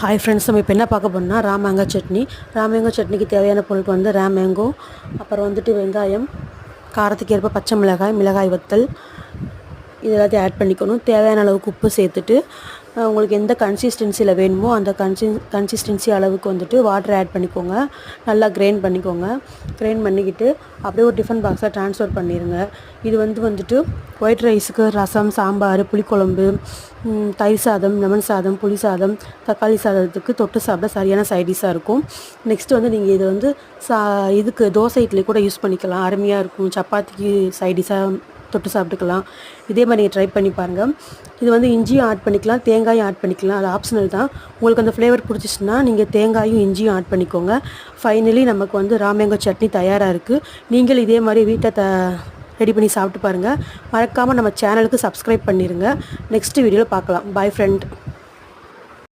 Hi friends, நம்ம இப்போ என்ன பார்க்க போறோம்னா ராமேங்கோ சட்னி. ராமேங்கோ சட்னிக்கு தேவையான பொருட்கள் வந்து ராமேங்கோ, அப்புறம் வந்துட்டு வெங்காயம், காரத்துக்கு ஏற்ப பச்சை மிளகாய், மிளகாய் வத்தல், இது எல்லாத்தையும் ஆட் பண்ணிக்கணும். தேவையான அளவுக்கு உப்பு சேர்த்துட்டு உங்களுக்கு எந்த கன்சிஸ்டன்சியில் வேணுமோ அந்த கன்சிஸ்டன்சி அளவுக்கு வந்துட்டு வாட்டர் ஆட் பண்ணிக்கோங்க. நல்லா கிரைண்ட் பண்ணிக்கோங்க. கிரைண்ட் பண்ணிக்கிட்டு அப்படியே ஒரு டிஃபன் பாக்ஸில் ட்ரான்ஸ்ஃபர் பண்ணிடுங்க. இது வந்துட்டு ஒயிட் ரைஸுக்கு ரசம், சாம்பார், புளிக்குழம்பு, தயிர் சாதம், லெமன் சாதம், புளி சாதம், தக்காளி சாதத்துக்கு தொட்டு சாப்பிட சரியான சைடிஷாக இருக்கும். நெக்ஸ்ட்டு வந்து நீங்கள் இது வந்து இதுக்கு தோசை இட்லி கூட யூஸ் பண்ணிக்கலாம். அருமையாக இருக்கும். சப்பாத்திக்கு சைடிஷாக தொட்டு சாப்பிட்டுக்கலாம். இதே மாதிரி நீங்கள் ட்ரை பண்ணி பாருங்கள். இது வந்து இஞ்சியும் ஆட் பண்ணிக்கலாம், தேங்காயும் ஆட் பண்ணிக்கலாம். அது ஆப்ஷனல் தான். உங்களுக்கு அந்த ஃப்ளேவர் பிடிச்சிச்சுன்னா நீங்கள் தேங்காயும் இஞ்சியும் ஆட் பண்ணிக்கோங்க. ஃபைனலி நமக்கு வந்து ராமேங்கோ சட்னி தயாராக இருக்குது. நீங்கள் இதே மாதிரி வீட்டை ரெடி பண்ணி சாப்பிட்டு பாருங்கள். மறக்காமல் நம்ம சேனலுக்கு சப்ஸ்கிரைப் பண்ணிடுங்க. நெக்ஸ்ட் வீடியோவில் பார்க்கலாம். பாய் ஃப்ரெண்ட்.